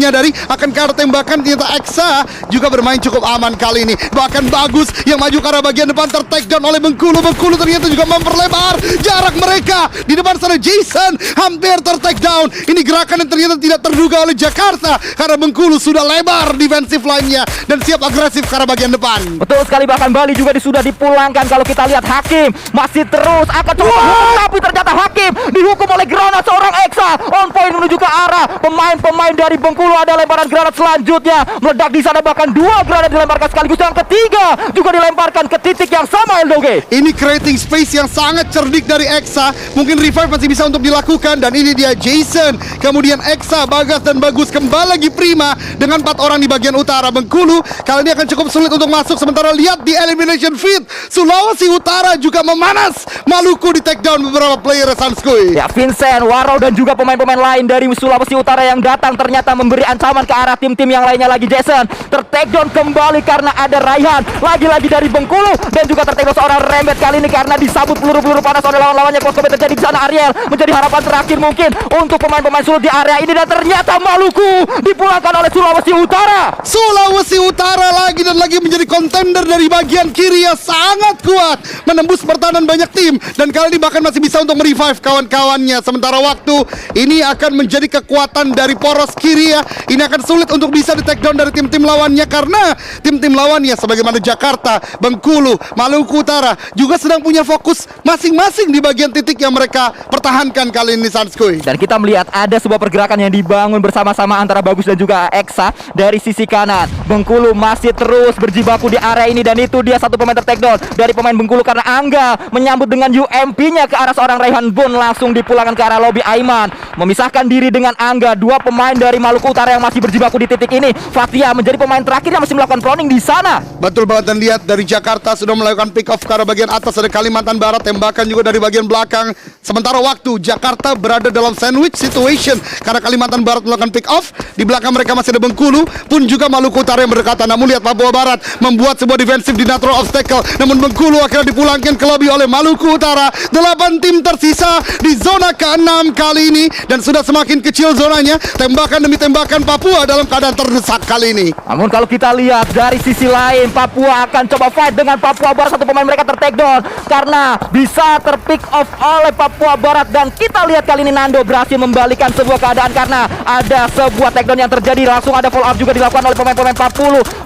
menyadari akan ke arah tembakan. Ternyata Eksa juga bermain cukup aman kali ini. Bahkan Bagus yang maju ke arah bagian depan ter-take down oleh Bengkulu. Bengkulu ternyata juga memperlebar jarak mereka. Di depan sana Jason hampir ter-take down. Ini gerakan yang ternyata tidak terduga oleh Jakarta, karena Bengkulu sudah lebar defensive line-nya dan siap agresif ke arah bagian depan. Betul sekali, bahkan Bali juga sudah dipulangkan. Kalau kita lihat Hakim masih terus akan coba menghukum, tapi ternyata Hakim dihukum oleh granat seorang Eksa. On point menuju ke arah pemain-pemain dari Bengkulu. Ada lemparan granat selanjutnya meledak di sana, bahkan 2 granat dilemparkan sekaligus. Yang ketiga juga dilemparkan ke titik yang sama, Eldoge. Ini creating space yang sangat cerdik dari Eksa. Mungkin revive masih bisa untuk dilakukan. Dan ini dia Jason, kemudian Eksa, Bagas dan Bagus kembali lagi prima dengan 4 orang di bagian utara. Bengkulu kali ini akan cukup sulit untuk masuk. Sementara lihat di elimination feed, Sulawesi Utara juga memanas. Maluku di take down beberapa player Sanskui. Ya, Vincent, Warau dan juga pemain-pemain lain dari Sulawesi Utara yang datang ternyata memberi ancaman ke arah tim-tim yang lainnya lagi. Jason ter-take down kembali karena ada Raihan lagi-lagi dari Bengkulu, dan juga ter-take down seorang Rembet kali ini karena disambut peluru-peluru panas oleh lawan-lawannya. Close combat terjadi di sana. Ariel menjadi harapan terakhir mungkin untuk pemain-pemain Sulut di area ini, dan ternyata Maluku dipulangkan oleh Sulawesi Utara. Sulawesi Utara lagi dan lagi menjadi kontender dari bagian kiri yang sangat kuat, menembus pertahanan banyak tim, dan kali ini bahkan masih bisa untuk merevive kawan-kawannya. Sementara waktu ini akan menjadi kekuatan dari poros kiri ya. Ini akan sulit untuk bisa di take down dari tim-tim lawannya, karena tim-tim lawannya sebagaimana Jakarta, Bengkulu, Maluku Utara juga sedang punya fokus masing-masing di bagian titik yang mereka pertahankan kali ini, Sanskui. Dan kita melihat ada sebuah pergerakan yang dibangun bersama-sama antara Bagus dan juga Eksa dari sisi kanan. Bengkulu masih terus berjibaku di area ini, dan itu dia satu pemain ter-take down dari pemain Bengkulu karena Angga menyambut dengan UMP-nya ke arah seorang Raihan Bun, langsung dipulangkan ke arah lobby. Aiman memisahkan diri dengan Angga. 2 pemain dari Maluku Utara yang masih berjibaku di titik ini. Fatia menjadi pemain terakhir yang masih melakukan proning di sana. Betul banget, dan lihat dari Jakarta sudah melakukan pick off ke arah bagian atas. Ada Kalimantan Barat, tembakan juga dari bagian belakang. Sementara waktu Jakarta berada dalam sandwich situation karena Kalimantan Barat melakukan pick off. Di belakang mereka masih ada Bengkulu, pun juga Maluku Utara yang berdekatan. Namun lihat Papua Barat membuat sebuah defensif di natural obstacle. Namun Bengkulu akhirnya dipulangkan ke lobby oleh Maluku Utara. 8 tim tersisa di zona ke-6 kali ini, dan sudah semakin kecil zonanya. Tembakan demi tembakan Papua dalam keadaan terdesak kali ini. Namun kalau kita lihat dari sisi lain, Papua akan coba fight dengan Papua Barat. Satu pemain mereka ter-take down karena bisa ter-pick off oleh Papua Barat, dan kita lihat kali ini Nando berhasil membalikan sebuah keadaan karena ada sebuah take down yang terjadi. Langsung ada follow up juga dilakukan oleh pemain-pemain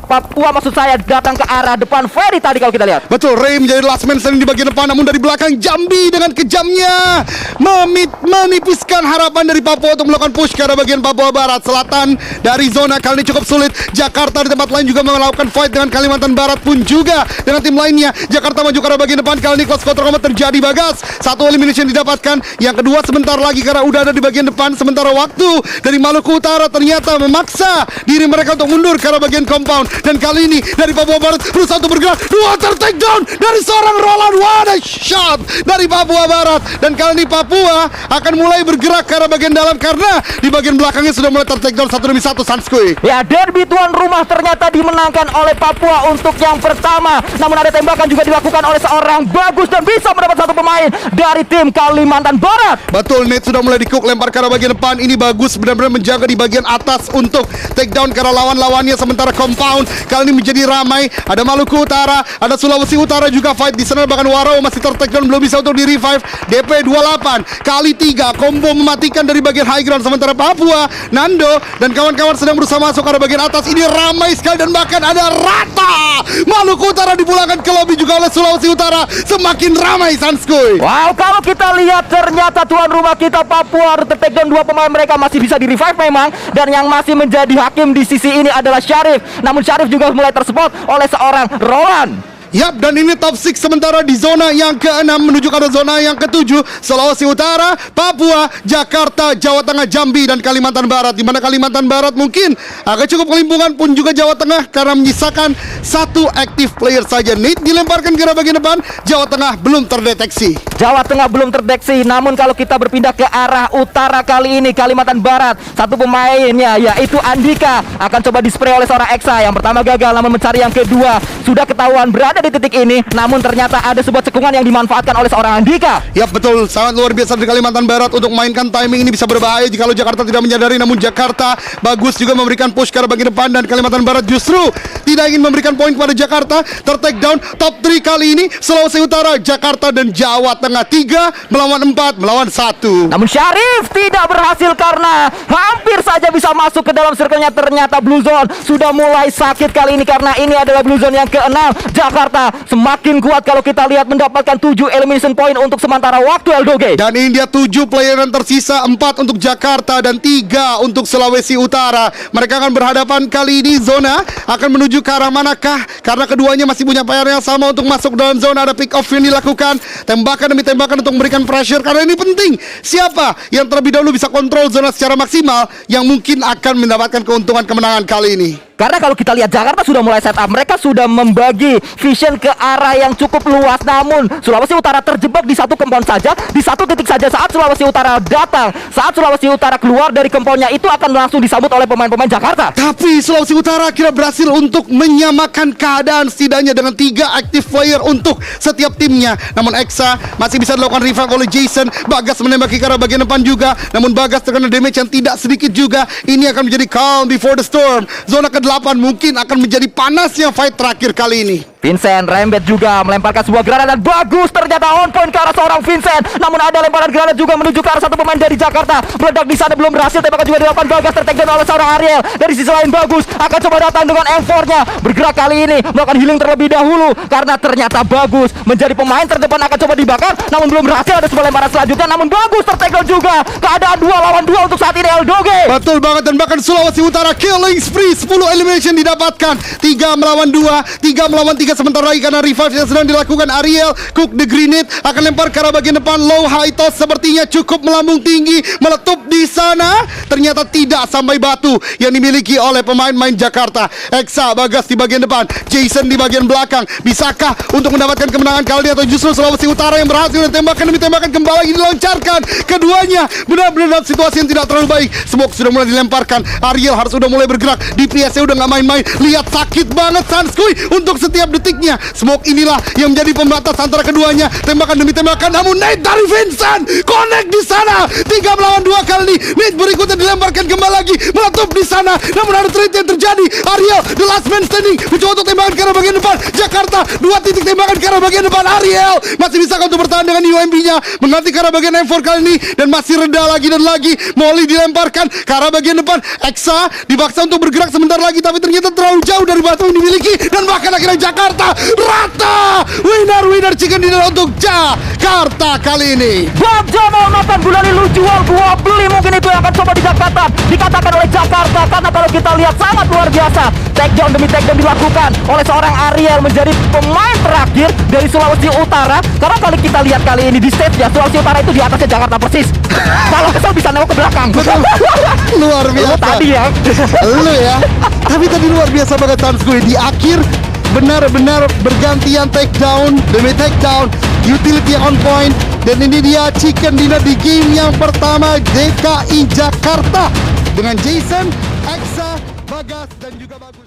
Papua maksud saya, datang ke arah depan Ferry tadi kalau kita lihat. Betul, Ray menjadi last man standing di bagian depan, namun dari belakang Jambi dengan kejamnya menipiskan harapan dari Papua untuk melakukan push ke arah bagian Papua Barat. Selatan dari zona kali ini cukup sulit. Jakarta di tempat lain juga melakukan fight dengan Kalimantan Barat, pun juga dengan tim lainnya. Jakarta maju ke arah bagian depan, kali ini close quarter combat terjadi. Bagas, 1 elimination didapatkan, yang kedua sebentar lagi karena udah ada di bagian depan. Sementara waktu dari Maluku Utara ternyata memaksa diri mereka untuk mundur ke arah bagian compound, dan kali ini dari Papua Barat berusaha untuk bergerak. 2 ter-take down dari seorang Roland. What a shot dari Papua Barat, dan kali ini Papua akan mulai bergerak ke arah bagian dalam karena di bagian belakangnya sudah mulai ter-take down 1 demi 1, Sanskui. Ya, derby tuan rumah ternyata dimenangkan oleh Papua untuk yang pertama. Namun ada tembakan juga dilakukan oleh seorang Bagus dan bisa mendapat 1 pemain dari tim Kalimantan Barat. Betul, Nate sudah mulai di-cook, lempar ke arah bagian depan. Ini Bagus benar-benar menjaga di bagian atas untuk take down ke arah lawan-lawannya. Sementara compound kali ini menjadi ramai. Ada Maluku Utara, ada Sulawesi Utara juga fight di sana. Bahkan Warau masih ter-take down, belum bisa untuk di-revive. DP 28 kali 3 combo mematikan dari bagian high ground. Sementara Papua, Nando dan kawan-kawan sedang berusaha masuk ke arah bagian atas. Ini ramai sekali dan bahkan ada rata. Maluku Utara dipulangkan ke lobby juga oleh Sulawesi Utara. Semakin ramai, Sanskui. Wow, kalau kita lihat ternyata tuan rumah kita Papua ter-take down 2 pemain mereka masih bisa di-revive memang, dan yang masih menjadi hakim di sisi ini adalah Syarif. Namun Syarif juga mulai terspot oleh seorang Roland. Yap, dan ini top 6 sementara di zona yang ke-6 menuju ke zona yang ke-7. Sulawesi Utara, Papua, Jakarta, Jawa Tengah, Jambi, dan Kalimantan Barat. Di mana Kalimantan Barat mungkin agak cukup kelimpungan, pun juga Jawa Tengah karena menyisakan 1 active player saja. Nate dilemparkan ke arah bagian depan. Jawa Tengah belum terdeteksi. Jawa Tengah belum terdeteksi. Namun kalau kita berpindah ke arah utara kali ini, Kalimantan Barat, 1 pemainnya yaitu Andika akan coba dispray oleh seorang Eksa. Yang pertama gagal, namun mencari yang kedua. Sudah ketahuan berada di di titik ini, namun ternyata ada sebuah cekungan yang dimanfaatkan oleh seorang Andika. Ya betul, sangat luar biasa dari Kalimantan Barat untuk mainkan timing ini bisa berbahaya jika Jakarta tidak menyadari. Namun Jakarta bagus juga memberikan push ke arah bagian depan, dan Kalimantan Barat justru tidak ingin memberikan poin kepada Jakarta. Ter-take down top 3 kali ini Sulawesi Utara, Jakarta dan Jawa Tengah. 3 melawan 4 melawan 1. Namun Syarif tidak berhasil karena hampir saja bisa masuk ke dalam circle-nya. Ternyata Blue Zone sudah mulai sakit kali ini karena ini adalah Blue Zone yang ke-6. Jakarta semakin kuat kalau kita lihat mendapatkan 7 elimination point untuk sementara waktu Eldoge. Dan India 7 player yang tersisa, 4 untuk Jakarta dan 3 untuk Sulawesi Utara. Mereka akan berhadapan kali ini. Zona akan menuju ke arah manakah? Karena keduanya masih punya PR yang sama untuk masuk dalam zona. Ada pick off yang dilakukan, tembakan demi tembakan untuk memberikan pressure, karena ini penting. Siapa yang terlebih dahulu bisa kontrol zona secara maksimal yang mungkin akan mendapatkan keuntungan kemenangan kali ini. Karena kalau kita lihat Jakarta sudah mulai setup, mereka sudah membagi vision ke arah yang cukup luas. Namun Sulawesi Utara terjebak di satu compound saja, di satu titik saja. Saat Sulawesi Utara datang, saat Sulawesi Utara keluar dari compoundnya, itu akan langsung disambut oleh pemain-pemain Jakarta. Tapi Sulawesi Utara akhirnya berhasil untuk menyamakan keadaan setidaknya dengan 3 active player untuk setiap timnya. Namun Eksa masih bisa dilakukan revive oleh Jason. Bagas menembaki ke arah bagian depan juga, namun Bagas terkena damage yang tidak sedikit juga. Ini akan menjadi calm before the storm. Zona ke-8 mungkin akan menjadi panasnya fight terakhir kali ini. Vincent Rembet juga melemparkan sebuah granat dan bagus, ternyata on point ke arah seorang Vincent. Namun ada lemparan granat juga menuju ke arah satu pemain dari Jakarta. Meledak di sana belum berhasil, tembakan juga dilakukan Bagas, tertekan oleh seorang Ariel. Dari sisi lain Bagus akan coba datang dengan M4-nya. Bergerak kali ini melakukan healing terlebih dahulu karena ternyata Bagus menjadi pemain terdepan, akan coba dibakar namun belum berhasil. Ada sebuah lemparan selanjutnya namun Bagus tertekan juga. Keadaan 2 lawan 2 untuk saat ini Eldoge. Betul banget, dan bahkan Sulawesi Utara killing spree, 10 elimination didapatkan. 3 melawan 2, 3 melawan 3. Sementara lagi karena revive yang sedang dilakukan Ariel, Cook the grenade akan lempar ke arah bagian depan. Low high toss sepertinya cukup melambung tinggi, meletup di sana. Ternyata tidak sampai batu yang dimiliki oleh pemain-pemain Jakarta. Eksa, Bagas di bagian depan, Jason di bagian belakang. Bisakah untuk mendapatkan kemenangan kali ini, atau justru Sulawesi Utara yang berhasil, dan tembakan demi tembakan kembali lagi dilancarkan. Keduanya benar-benar dalam situasi yang tidak terlalu baik. Smoke sudah mulai dilemparkan. Ariel harus sudah mulai bergerak. DPS-nya udah nggak main-main. Lihat sakit banget Sanskui untuk setiap detiknya. Smoke inilah yang menjadi pembatas antara keduanya. Tembakan demi tembakan, namun nade dari Vincent connect di sana. 3 melawan 2 kali ini. Nade berikutnya dilemparkan kembali lagi, meletup di sana. Namun ada trade yang terjadi. Ariel, the last man standing, mencoba untuk tembakan ke arah bagian depan. Jakarta, 2 titik tembakan ke arah bagian depan. Ariel masih bisa untuk bertahan dengan UMP-nya, mengganti ke arah bagian M4 kali ini, dan masih reda lagi dan lagi. Molly dilemparkan ke arah bagian depan. Eksa dipaksa untuk bergerak sebentar lagi, tapi ternyata terlalu jauh dari batu yang dimiliki, dan bahkan akhirnya Jakarta rata. Winner chicken dinner untuk Jakarta kali ini. Bob Jomo makan gulali, lu jual gua beli, mungkin itu yang akan coba dikatakan oleh Jakarta. Karena kalau kita lihat sangat luar biasa, takedown demi takedown dilakukan oleh seorang Ariel, menjadi pemain terakhir dari Sulawesi Utara. Karena kalau kita lihat kali ini di stage ya, Sulawesi Utara itu di atasnya Jakarta persis. Kalau kesel bisa nengok ke belakang. Luar biasa tadi ya. lu ya. Tapi tadi luar biasa banget Sanskui. Di akhir benar-benar bergantian takedown demi takedown, utility on point. Dan ini dia chicken dinner di game yang pertama DKI Jakarta dengan Jason, Eksa, Bagas dan juga Bagus.